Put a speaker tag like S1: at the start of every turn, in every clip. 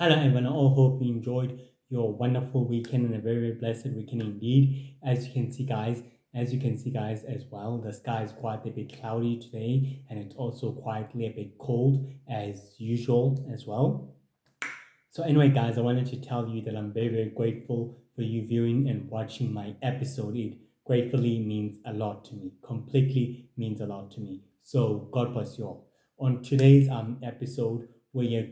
S1: Hello everyone, I all hope you enjoyed your wonderful weekend and a very, very blessed weekend indeed. As you can see guys as well, the sky is quite a bit cloudy today and it's also quietly a bit cold as usual as well. So anyway, guys, I wanted to tell you that I'm very, very grateful for you viewing and watching my episode. It gratefully means a lot to me. Completely means a lot to me. So God bless you all. On today's episode, we're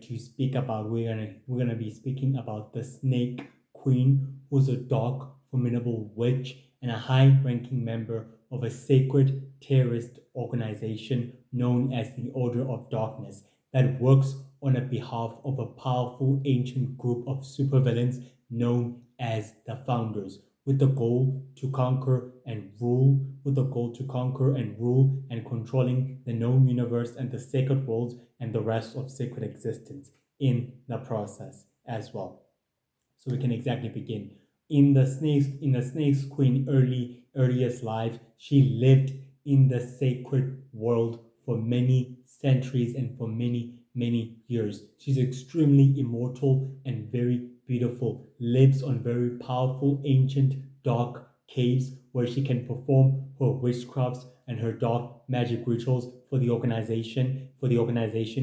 S1: gonna be speaking about the Snake Queen, who's a dark, formidable witch and a high-ranking member of a sacred terrorist organization known as the Order of Darkness that works on the behalf of a powerful ancient group of supervillains known as the Founders, with the goal to conquer and rule and controlling the known universe and the sacred worlds and the rest of sacred existence in the process as well. So we can exactly begin. In the snake's queen earliest life, she lived in the sacred world for many centuries and for many years. She's extremely immortal and very beautiful, lives on very powerful ancient dark caves where she can perform her witchcrafts and her dark magic rituals for the organization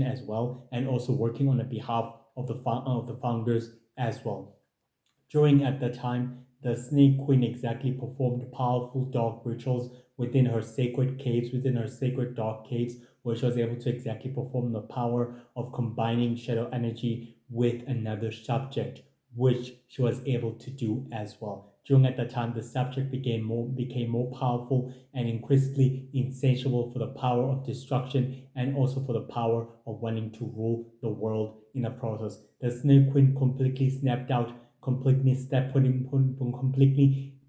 S1: as well, and also working on the behalf of the founders as well. During at the time, the Snake Queen exactly performed powerful dark rituals within her sacred dark caves, where she was able to exactly perform the power of combining shadow energy with another subject, which she was able to do as well. During at the time, the subject became more powerful and increasingly insatiable for the power of destruction and also for the power of wanting to rule the world in the process. The Snake Queen completely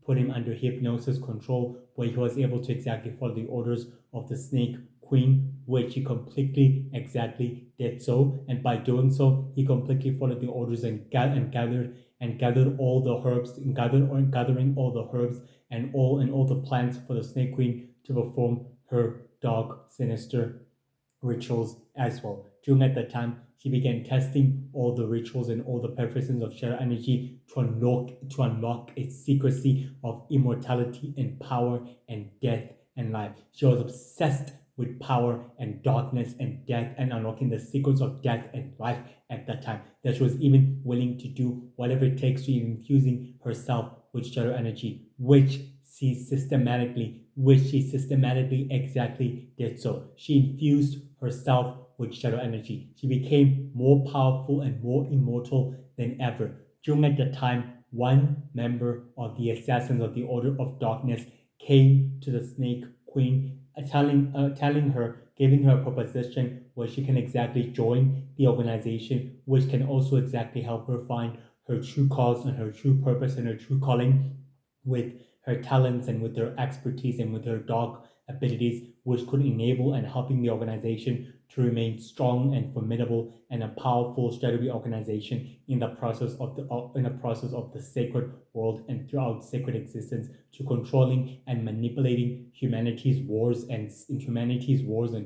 S1: put him under hypnosis control, where he was able to exactly follow the orders of the Snake Queen, which he completely exactly did so. And by doing so, he completely followed the orders and gathered all the herbs, gathering all the herbs and all the plants for the Snake Queen to perform her dark, sinister rituals as well. During at that time, she began testing all the rituals and all the preferences of shadow energy to unlock its secrecy of immortality and power and death and life. She was obsessed with power and darkness and death and unlocking the secrets of death and life at that time. That she was even willing to do whatever it takes to infusing herself with shadow energy, which she systematically exactly did so. She infused herself with shadow energy. She became more powerful and more immortal than ever. During at the time, one member of the assassins of the Order of Darkness came to the Snake Queen, telling her, giving her a proposition where she can exactly join the organization, which can also exactly help her find her true cause and her true purpose and her true calling with her talents and with her expertise and with her dark abilities, which could enable and helping the organization to remain strong and formidable and a powerful strategy organization in the process of the sacred world and throughout sacred existence, to controlling and manipulating humanity's wars and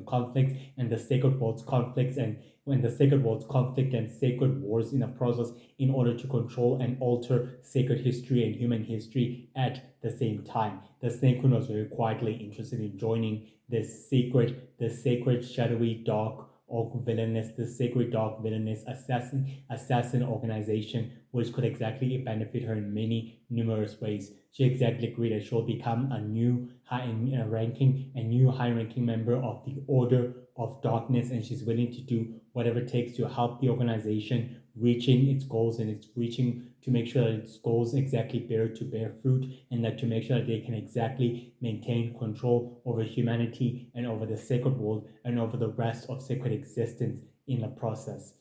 S1: conflicts and the sacred world's conflicts and when the sacred world's conflict and sacred wars in a process in order to control and alter sacred history and human history at the same time. The Snake Queen was very quietly interested in joining the sacred shadowy dark or villainous, the sacred dark villainous assassin organization, which could exactly benefit her in many numerous ways. She exactly agreed that she'll become a new high ranking member of the Order of Darkness, and she's willing to do whatever it takes to help the organization reaching its goals, and it's reaching to make sure that its goals exactly bear fruit, and that to make sure that they can exactly maintain control over humanity and over the sacred world and over the rest of sacred existence in the process.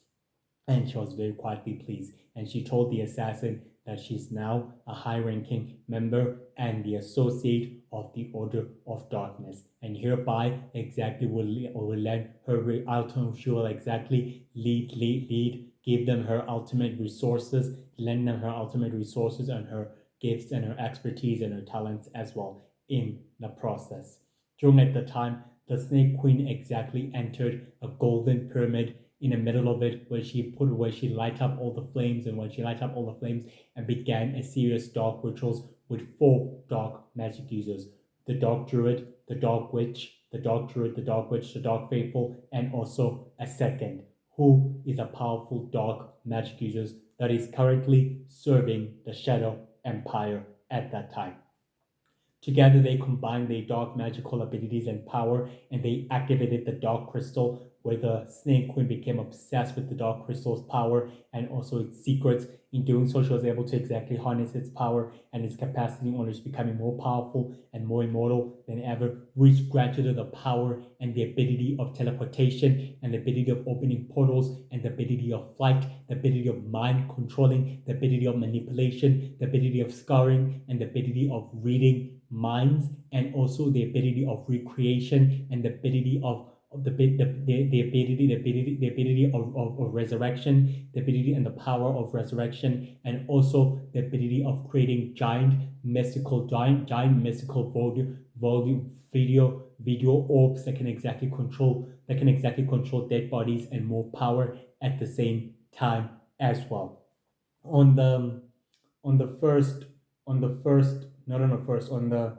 S1: And she was very quietly pleased. And she told the assassin that she's now a high ranking member and the associate of the Order of Darkness. And hereby, exactly will lend her ultimate, she will exactly give them her ultimate resources, lend them her ultimate resources and her gifts and her expertise and her talents as well in the process. During at the time, the Snake Queen exactly entered a golden pyramid in the middle of it where she light up all the flames, and when she light up all the flames and began a series dark rituals with four dark magic users: the dark druid, the dark witch, the dark druid, the dark witch, the dark faithful, and also a second who is a powerful dark magic user that is currently serving the Shadow Empire at that time. Together, they combined their dark magical abilities and power, and they activated the Dark Crystal, where the Snake Queen became obsessed with the Dark Crystal's power and also its secrets. In doing so, she was able to exactly harness its power and its capacity in order to becoming more powerful and more immortal than ever, which granted her the power and the ability of teleportation and the ability of opening portals and the ability of flight, the ability of mind controlling, the ability of manipulation, the ability of scarring, and the ability of reading minds, and also the ability of recreation and the ability of the ability of resurrection, the ability and the power of resurrection, and also the ability of creating giant mystical volume video orbs that can exactly control dead bodies and more power at the same time as well. On the on the first on the first not on the first on the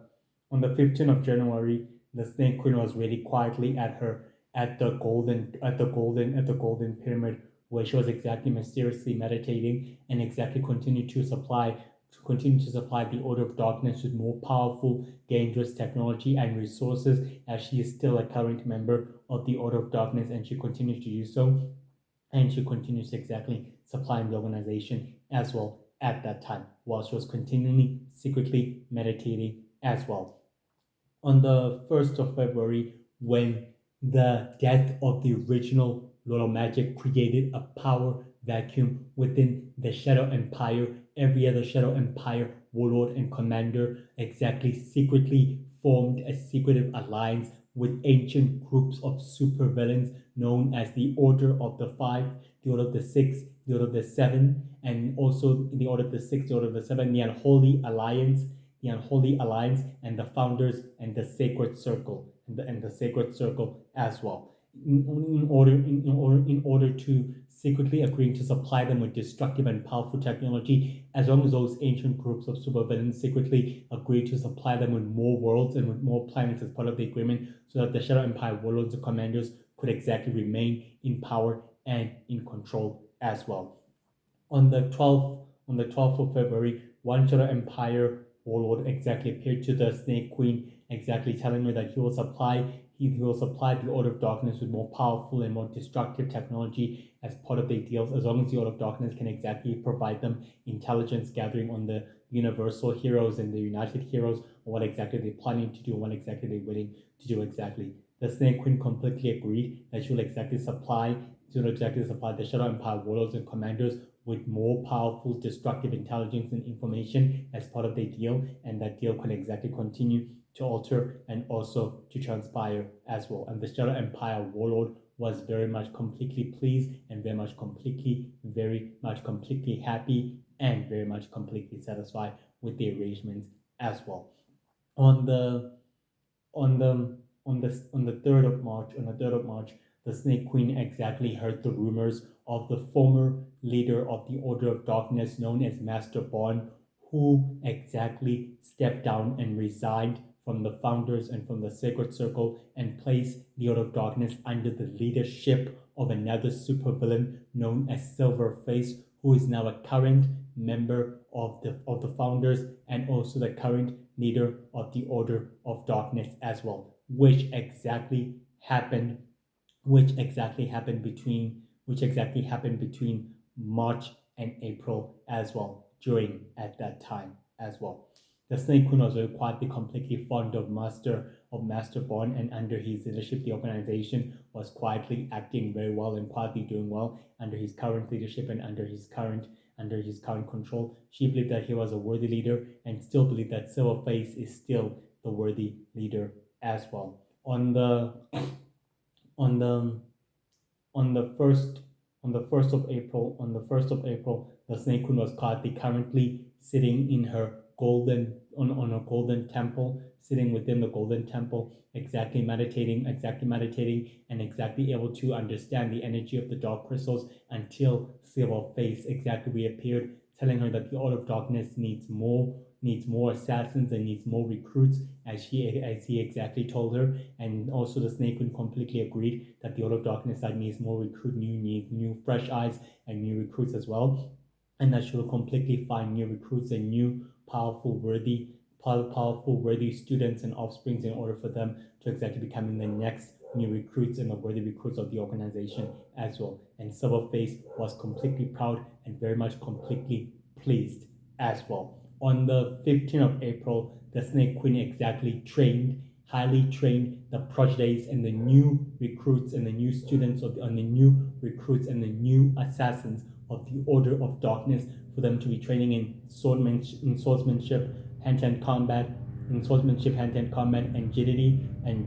S1: 15th of January, the Snake Queen was really quietly at the golden pyramid, where she was exactly mysteriously meditating and exactly continue to supply the Order of Darkness with more powerful, dangerous technology and resources, as she is still a current member of the Order of Darkness, and she continues to do so, and she continues to exactly supplying the organization as well at that time, while she was continually secretly meditating as well. On the 1st of February, when the death of the original Lord of Magic created a power vacuum within the Shadow Empire, every other Shadow Empire warlord and commander exactly secretly formed a secretive alliance with ancient groups of supervillains known as the Order of the Five, the Order of the Six, the Order of the Seven, and also the Order of the Six, the Order of the Seven, the Unholy Alliance, and the Founders, and the Sacred Circle, and the Sacred Circle as well. In order to secretly agreeing to supply them with destructive and powerful technology, as long as those ancient groups of supervillains secretly agree to supply them with more worlds and with more planets as part of the agreement, so that the Shadow Empire warlords and commanders could exactly remain in power and in control as well. On the 12th of February, one Shadow Empire warlord exactly appeared to the Snake Queen, exactly telling her that he will supply the Order of Darkness with more powerful and more destructive technology as part of their deals, as long as the Order of Darkness can exactly provide them intelligence gathering on the Universal Heroes and the United Heroes, or what exactly they're planning to do, and what exactly they're willing to do exactly. The Snake Queen completely agreed that she will exactly supply the Shadow Empire warlords and commanders with more powerful destructive intelligence and information as part of their deal, and that deal can exactly continue to alter and also to transpire as well. And the Shadow Empire warlord was very much completely pleased and very much completely happy and very much completely satisfied with the arrangements as well. On the on the on the 3rd of March, the Snake Queen exactly heard the rumors of the former leader of the Order of Darkness, known as Master Bond, who exactly stepped down and resigned from the founders and from the Sacred Circle and placed the Order of Darkness under the leadership of another supervillain known as Silverface, who is now a current member of the founders and also the current leader of the Order of Darkness as well, which exactly happened between March and April as well, during at that time as well. The Snake Queen was quietly completely fond of Master Bond, and under his leadership the organization was quietly acting very well and quietly doing well under his current leadership and under his current control. She believed that he was a worthy leader and still believed that Silverface is still the worthy leader as well. On the on the first on the first of April, the Snake Queen was currently sitting in her on a golden temple, sitting within the golden temple, exactly meditating, and exactly able to understand the energy of the dark crystals until Silver Face exactly reappeared, telling her that the Order of Darkness needs more assassins and needs more recruits, as he exactly told her. And also the Snake Queen completely agreed that the Order of Darkness side needs more needs new fresh eyes and new recruits as well, and that she will completely find new recruits and new powerful worthy students and offsprings in order for them to exactly becoming the next new recruits and the worthy recruits of the organization as well. And Silverface was completely proud and very much completely pleased as well. On the 15th of April, the Snake Queen exactly highly trained the proteges and the new recruits and the new students and the new recruits and the new assassins of the Order of Darkness for them to be training in swordsmanship, hand-to-hand combat, hand-to-hand combat, agility and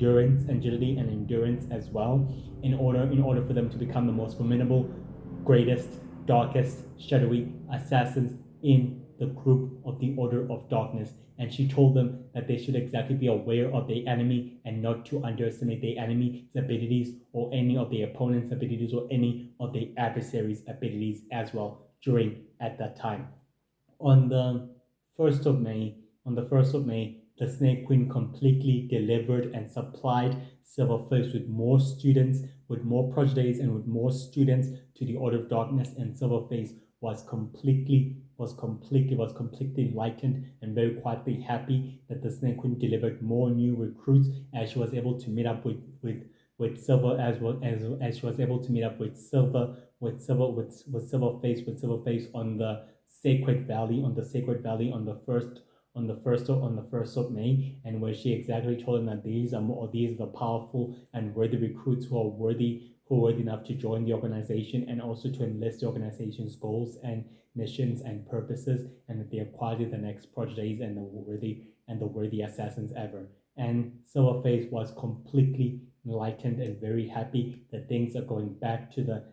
S1: endurance as well, in order for them to become the most formidable, greatest, darkest, shadowy assassins in the group of the Order of Darkness. And she told them that they should exactly be aware of the enemy and not to underestimate the enemy's abilities or any of the opponent's abilities or any of the adversaries' abilities as well during at that time. On the 1st of May, the Snake Queen completely delivered and supplied Silverface with more students, with more proteges, and with more students to the Order of Darkness. And Silverface was completely enlightened and very quietly happy that the Snake Queen delivered more new recruits, as she was able to meet up with Silver, as she was able to meet up with Silverface on the Sacred Valley on the first of May, and where she exactly told him that these are the powerful and worthy recruits who are worthy enough to join the organization and also to enlist the organization's goals and missions and purposes, and that they are quality the next proteges and the worthy assassins ever. And Silverface was completely enlightened and very happy that things are going back to the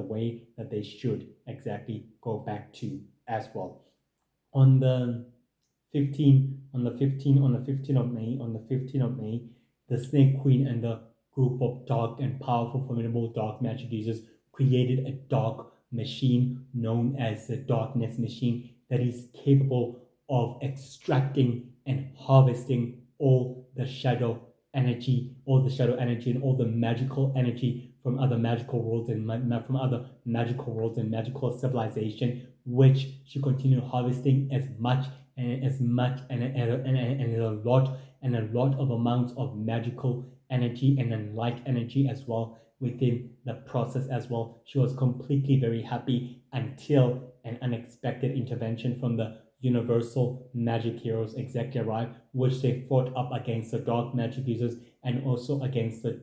S1: way that they should exactly go back to as well. On the 15th of May, the Snake Queen and the group of dark and powerful, formidable dark magic users created a dark machine known as the Darkness Machine that is capable of extracting and harvesting all the shadow energy and all the magical energy from other magical worlds and magical civilization, which she continued harvesting as much and a lot of amounts of magical energy and light energy as well within the process as well. She was completely very happy until an unexpected intervention from the Universal Magic Heroes exactly arrived, which they fought up against the dark magic users and also against the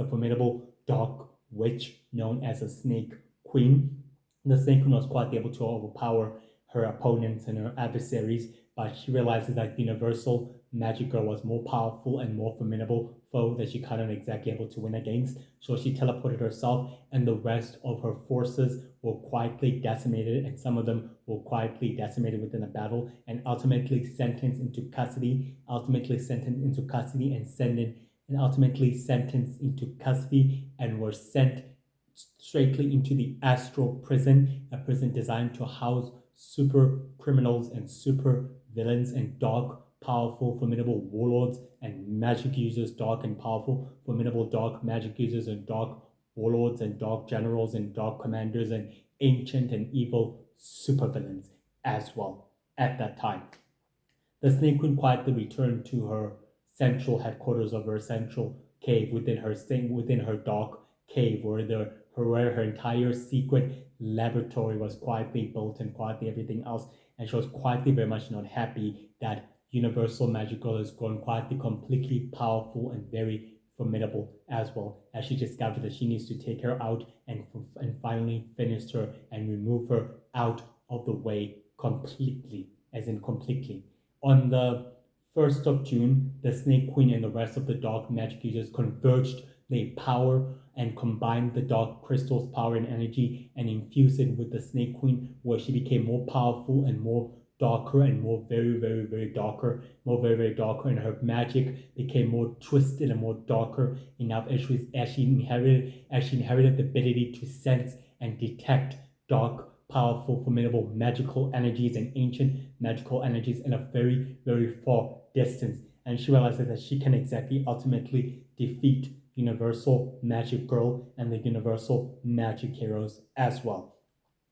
S1: formidable dark witch known as the Snake Queen. The Snake Queen was quite able to overpower her opponents and her adversaries, but she realizes that the Universal Magic Girl was more powerful and more formidable foe that she couldn't exactly able to win against. So she teleported herself, and the rest of her forces were quietly decimated, and some of them were quietly decimated within a battle, and ultimately sentenced into custody. And were sent straightly into the astral prison, a prison designed to house super criminals and super villains and dark, powerful, formidable warlords and magic users, dark and powerful, formidable dark magic users and dark warlords and dark generals and dark commanders and ancient and evil supervillains as well at that time. The Snake Queen quietly returned to her central headquarters of her central cave within her dark cave, where her entire secret laboratory was quietly built and quietly everything else, and she was quietly very much not happy that Universal Magical has grown quietly completely powerful and very formidable as well, as she discovered that she needs to take her out and finally finish her and remove her out of the way completely, as in completely. On the 1st of June, the Snake Queen and the rest of the dark magic users converged their power and combined the dark crystal's power and energy and infused it with the Snake Queen, where she became more powerful and more darker and more very darker, more very darker, and her magic became more twisted and more darker enough as she inherited the ability to sense and detect dark, powerful, formidable magical energies and ancient magical energies in a very far distance. And she realizes that she can exactly ultimately defeat Universal Magic Girl and the Universal Magic Heroes as well.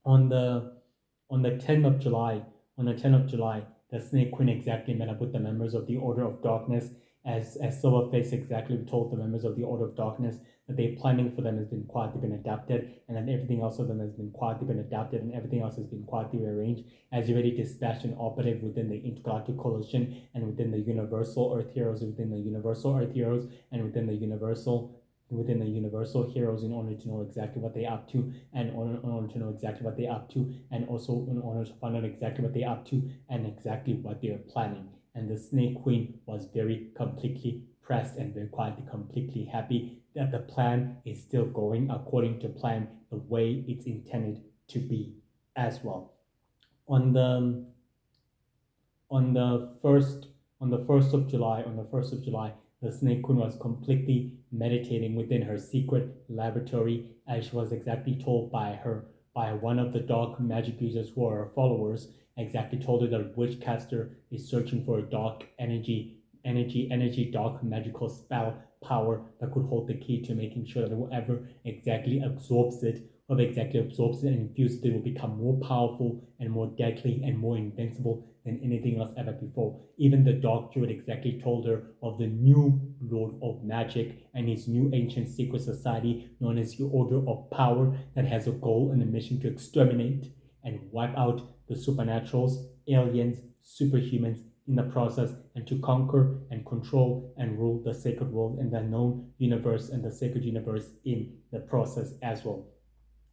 S1: On the on the 10th of July, on the 10th of July, the Snake Queen exactly met up with the members of the Order of Darkness as Silverface exactly told the members of the Order of Darkness that their planning for them has been quietly been adapted, and that everything else of them has been quietly been adapted, and everything else has been quietly rearranged as you already dispatched an operative within the Intergalactic Coalition and within the Universal Earth Heroes, within the Universal Earth Heroes, and within the Universal Heroes in order to know exactly what they're up to, and in order to know exactly what they're up to, and also in order to find out exactly what they're up to and exactly what they're planning. And the Snake Queen was very completely pressed and very quietly completely happy that the plan is still going according to plan the way it's intended to be as well. On the on the first on the first of July, the Snake Queen was completely meditating within her secret laboratory as she was exactly told by one of the dark magic users who are her followers, exactly told her that a witchcaster is searching for a dark energy, dark magical spell power that could hold the key to making sure that whoever exactly absorbs it, whoever exactly absorbs it and infuses it will become more powerful and more deadly and more invincible than anything else ever before. Even the Dark Druid exactly told her of the new Lord of Magic and his new ancient secret society known as the Order of Power that has a goal and a mission to exterminate and wipe out the supernaturals, aliens, superhumans in the process, and to conquer and control and rule the sacred world and the known universe and the sacred universe in the process as well.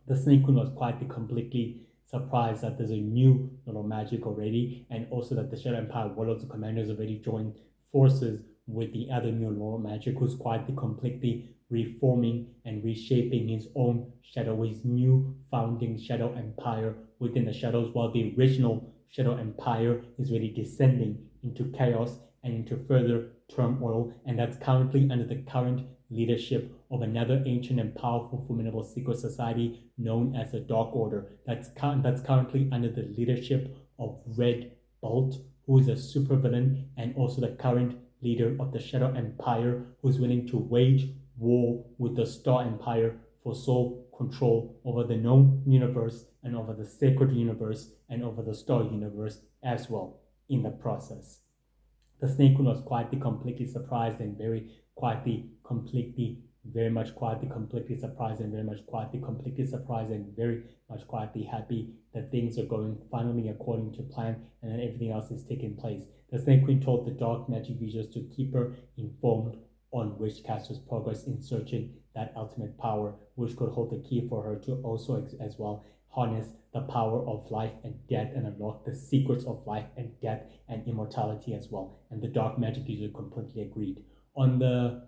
S1: The Snake Queen was quietly completely surprised that there's a new little magic already, and also that the Shadow Empire Warlords of Commanders already joined forces with the other new little magic, who's quietly completely reforming and reshaping his own shadow, his new founding Shadow Empire within the shadows, while the original Shadow Empire is really descending into chaos and into further turmoil, and that's currently under the current leadership of another ancient and powerful formidable secret society known as the Dark Order. That's currently under the leadership of Red Bolt, who is a supervillain and also the current leader of the Shadow Empire, who is willing to wage war with the Star Empire for sole control over the known universe and over the sacred universe and over the Star universe as well in the process. The Snake Queen was quietly, completely surprised and very quietly, completely, very much quietly, completely surprised and very much quietly, completely surprised and very much quietly happy that things are going finally according to plan and that everything else is taking place. The Snake Queen told the dark magic users to keep her informed on Witchcaster's progress in searching that ultimate power, which could hold the key for her to also as well harness the power of life and death and unlock the secrets of life and death and immortality as well. And the dark magic user completely agreed. On the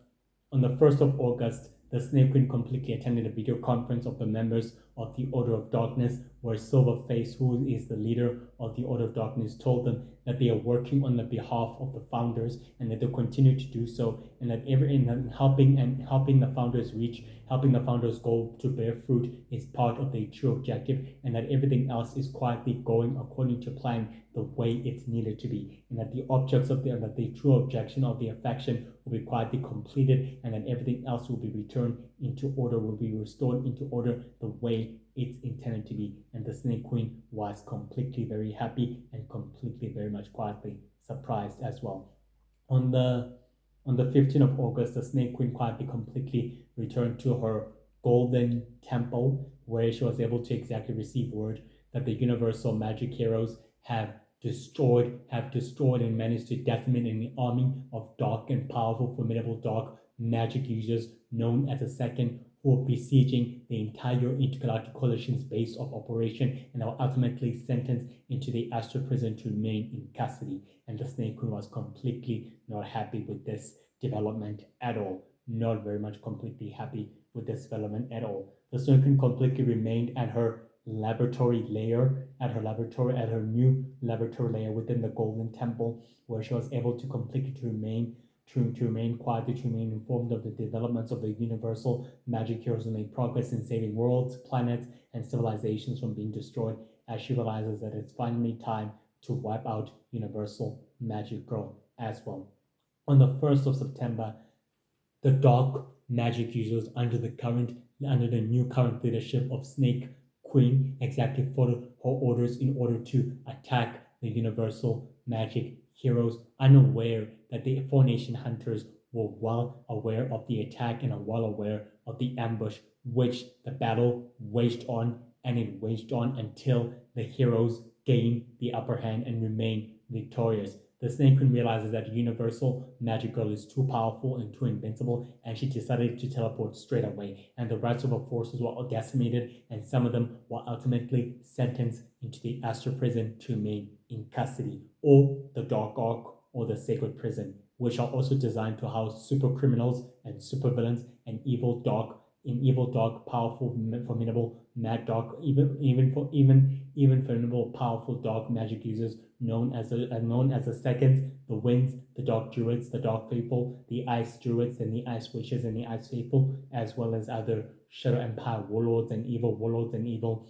S1: on the 1st of August, the Snake Queen completely attended a video conference of the members of the Order of Darkness, where Silverface, who is the leader of the Order of Darkness, told them that they are working on the behalf of the founders and that they'll continue to do so, and that helping the founders helping the founders' goal to bear fruit is part of their true objective, and that everything else is quietly going according to plan the way it's needed to be, and that the objects of the true objection of the affection will be quietly completed, and that everything else will be returned into order, will be restored into order the way it's intended to be. And the Snake Queen was completely very happy and completely very much quietly surprised as well. On the 15th of August, the Snake Queen quietly completely returned to her golden temple, where she was able to exactly receive word that the Universal Magic Heroes have destroyed and managed to decimate an army of dark and powerful, formidable dark magic users known as the Second, who are besieging the entire Intergalactic Coalition's base of operation and are ultimately sentenced into the astral prison to remain in custody. And the Snake Queen was completely not happy with this development at all. Not very much completely happy with this development at all. The Snake Queen completely remained at her laboratory layer, at her new laboratory layer within the Golden Temple, where she was able to completely to remain quiet, to remain informed of the developments of the universal magic heroes and make progress in saving worlds, planets, and civilizations from being destroyed, as she realizes that it's finally time to wipe out Universal Magic Girl as well. On the 1st of September, the dark magic users under the new current leadership of Snake Queen exactly followed her orders in order to attack the Universal Magic heroes, unaware that the Four Nation Hunters were well aware of the attack and are well aware of the ambush, which the battle waged on, and it waged on until the heroes gain the upper hand and remain victorious. The Snake Queen realizes that Universal Magic Girl is too powerful and too invincible, and she decided to teleport straight away. And the rest of her forces were all decimated, and some of them were ultimately sentenced into the Astral Prison to remain in custody, or the Dark Ark, or the Sacred Prison, which are also designed to house super criminals and super villains and evil, dark, powerful, formidable, mad, dark, even formidable, powerful dark magic users known as the seconds, the winds, the dark druids, the dark faithful, the ice druids, and the ice witches and the ice faithful, as well as other Shadow Empire warlords and evil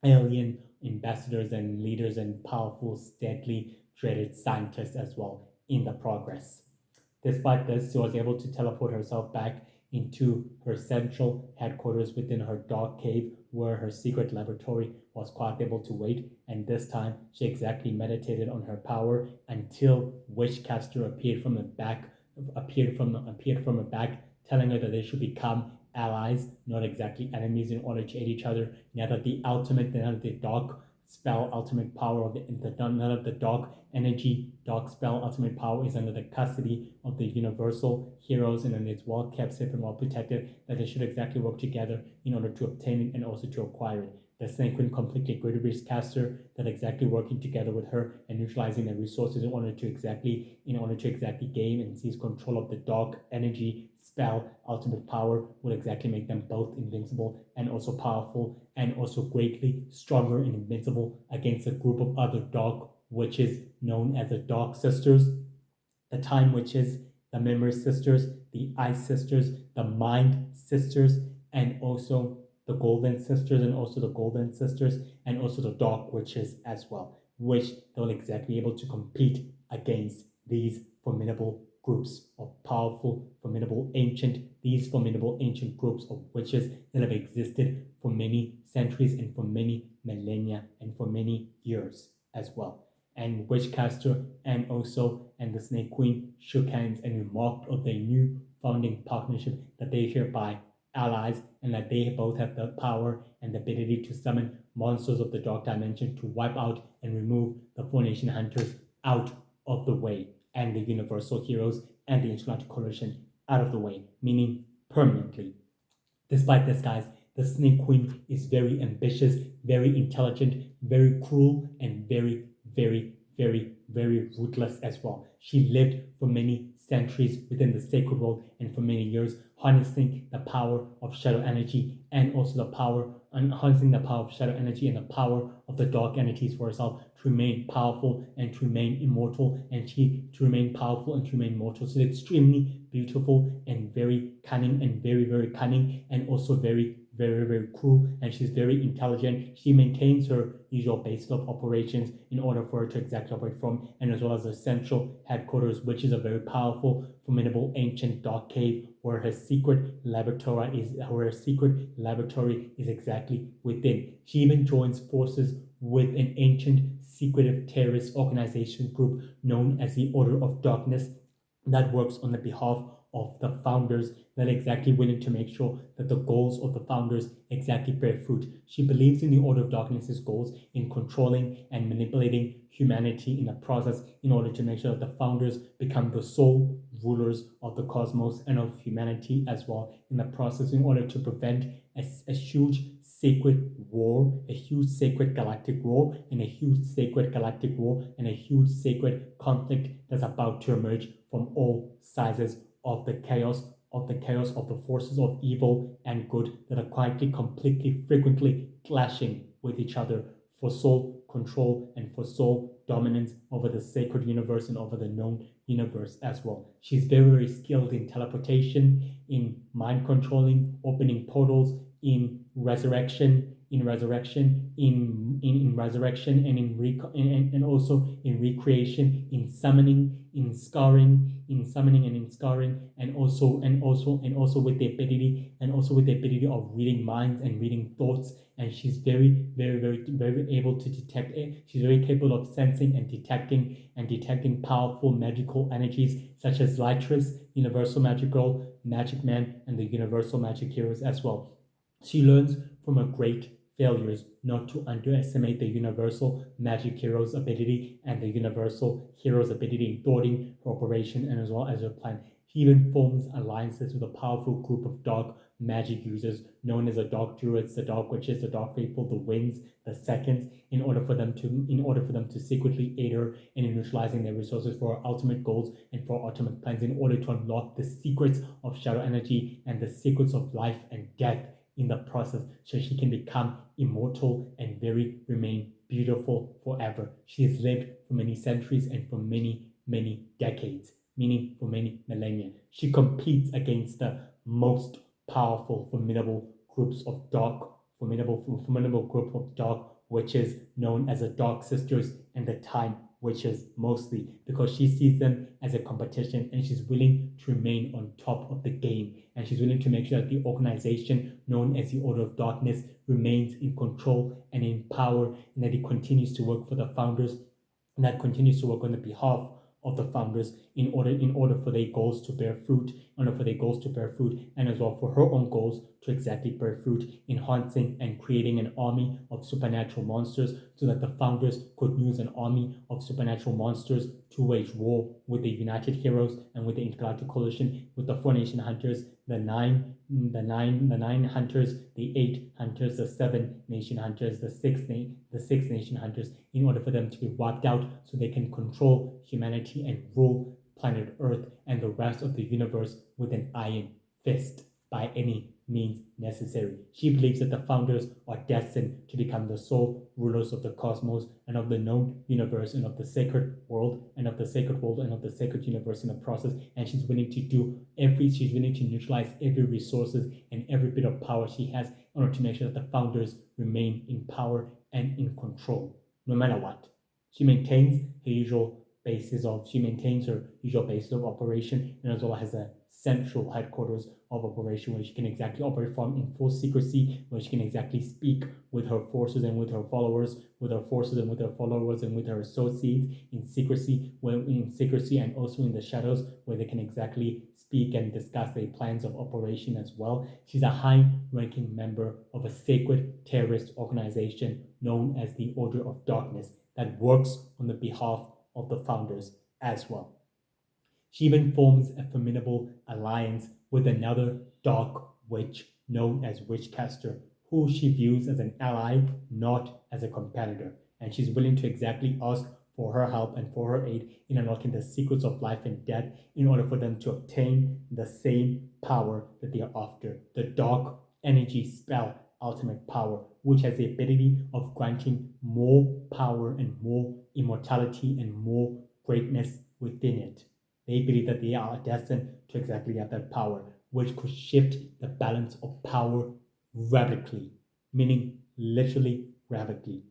S1: alien ambassadors and leaders and powerful, deadly, dreaded scientists as well in the progress. Despite this, she was able to teleport herself back into her central headquarters within her dark cave where her secret laboratory was quite able to wait, and this time she exactly meditated on her power until Witchcaster appeared from her back, telling her that they should become allies, not exactly enemies, in order to aid each other. Now that the dark spell ultimate power of none of the dark energy, dark spell ultimate power is under the custody of the universal heroes, and then it's well kept, safe, and well protected, that they should exactly work together in order to obtain it and also to acquire it. The Snake Queen completely agreed with Caster that exactly working together with her and neutralizing the resources in order to exactly gain and seize control of the dark energy spell ultimate power would exactly make them both invincible and also powerful and also greatly stronger and invincible against a group of other dark witches known as the Dark Sisters, the Time Witches, the Memory Sisters, the Ice Sisters, the Mind Sisters, and also the Golden Sisters, and also the Dark Witches as well, which they'll exactly able to compete against these formidable groups of these formidable ancient groups of witches that have existed for many centuries and for many millennia and for many years as well. And Witchcaster and the Snake Queen shook hands and remarked of their new founding partnership that they hereby allies and that they both have the power and the ability to summon monsters of the Dark Dimension to wipe out and remove the Four Nation Hunters out of the way, and the Universal Heroes and the Intergalactic Coalition out of the way, meaning permanently. Despite this, guys, the Snake Queen is very ambitious, very intelligent, very cruel, and very, very, very, very ruthless as well. She lived for many centuries within the sacred world and for many years, harnessing the power of shadow energy and also the power and harnessing the power of shadow energy and the power of the dark entities for herself to remain powerful and to remain immortal, and to remain powerful and to remain mortal. So it's extremely beautiful and very cunning and very, very cunning and also very, very, very cruel, and she's very intelligent. She maintains her usual base of operations in order for her to exactly operate from, and as well as the central headquarters, which is a very powerful, formidable, ancient dark cave where her secret laboratory is exactly within. She even joins forces with an ancient secretive terrorist organization group known as the Order of Darkness that works on the behalf of the founders, that exactly willing to make sure that the goals of the founders exactly bear fruit. She believes in the Order of Darkness's goals in controlling and manipulating humanity in the process in order to make sure that the founders become the sole rulers of the cosmos and of humanity as well in the process, in order to prevent a huge sacred war, a huge sacred galactic war, and a huge sacred galactic war, and a huge sacred conflict that's about to emerge from all sizes of the chaos of the forces of evil and good that are quietly, completely, frequently clashing with each other for sole control and for sole dominance over the sacred universe and over the known universe as well. She's very, very skilled in teleportation, in mind controlling, opening portals, in resurrection, and and also in recreation, in summoning, in scarring, in summoning and in scarring, and also with the ability of reading minds and reading thoughts. And she's very, very, very, very able to detect it. She's very capable of sensing and detecting powerful magical energies such as Lytris, Universal Magic Girl, Magic Man, and the Universal Magic Heroes as well. She learns from her great failures not to underestimate the Universal Magic Hero's ability and the Universal Hero's ability in thwarting her operation and as well as her plan. She even forms alliances with a powerful group of dark magic users known as the Dark Druids, the Dark Witches, the Dark Faithful, the Winds, the Seconds, in order for them to secretly aid her in neutralizing their resources for her ultimate goals and for her ultimate plans, in order to unlock the secrets of shadow energy and the secrets of life and death in the process, so she can become immortal and remain beautiful forever. She has lived for many centuries and for many, many decades, meaning for many millennia. She competes against the most powerful, formidable group of dark witches known as the Dark Sisters and the Time Witches, mostly because she sees them as a competition, and she's willing to remain on top of the game, and she's willing to make sure that the organization known as the Order of Darkness remains in control and in power, and that it continues to work for the founders, and that continues to work on the behalf of the founders in order for their goals to bear fruit, and as well for her own goals to exactly bear fruit, enhancing and creating an army of supernatural monsters, so that the founders could use an army of supernatural monsters to wage war with the United Heroes and with the Intergalactic Coalition, with the 4 Nation Hunters, the nine hunters, the 8 hunters, the 7 Nation Hunters, the 6 Nation Hunters, in order for them to be wiped out so they can control humanity and rule planet Earth and the rest of the universe with an iron fist by any means necessary. She believes that the founders are destined to become the sole rulers of the cosmos and of the known universe and of the sacred world and of the sacred universe in the process. And she's willing to neutralize every resources and every bit of power she has in order to make sure that the founders remain in power and in control, no matter what. She maintains her usual basis of operation, and as well as a central headquarters of operation where she can exactly operate from in full secrecy, where she can exactly speak with her forces and with her followers, and with her associates in secrecy, and also in the shadows, where they can exactly speak and discuss their plans of operation as well. She's a high-ranking member of a sacred terrorist organization known as the Order of Darkness that works on the behalf of the founders as well. She even forms a formidable alliance with another dark witch known as Witchcaster, who she views as an ally, not as a competitor, and she's willing to exactly ask for her help and for her aid in unlocking the secrets of life and death in order for them to obtain the same power that they are after, the dark energy spell ultimate power, which has the ability of granting more power and more immortality and more greatness within it. They believe that they are destined to exactly have that power, which could shift the balance of power radically, meaning literally radically.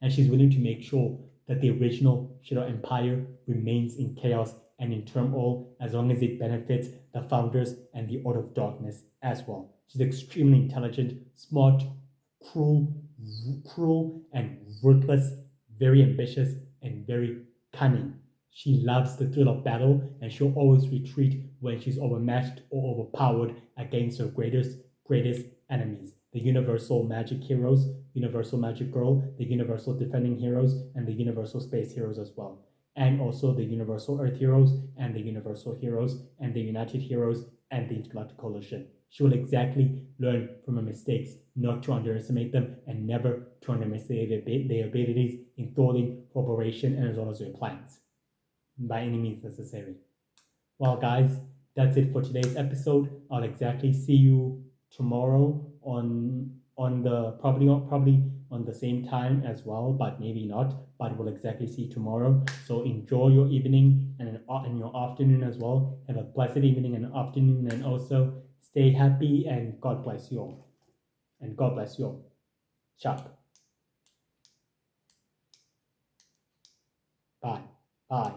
S1: And she's willing to make sure that the original Shadow Empire remains in chaos and in turmoil as long as it benefits the founders and the Order of Darkness as well. She's extremely intelligent, smart, cruel and ruthless, very ambitious, and very cunning. She loves the thrill of battle, and she'll always retreat when she's overmatched or overpowered against her greatest enemies. The Universal Magic Heroes, Universal Magic Girl, the Universal Defending Heroes, and the Universal Space Heroes as well. And also the Universal Earth Heroes, and the Universal Heroes, and the United Heroes, and the Intergalactic Coalition. She will exactly learn from her mistakes, not to underestimate them, and never to underestimate their abilities in thwarting cooperation and as well as their plans, by any means necessary. Well, guys, that's it for today's episode. I'll exactly see you tomorrow on on the probably on the same time as well, but maybe not. But we'll exactly see tomorrow. So enjoy your evening and your afternoon as well. Have a blessed evening and afternoon, and also stay happy. And God bless you all. And God bless you all. Sharp. Bye. Bye.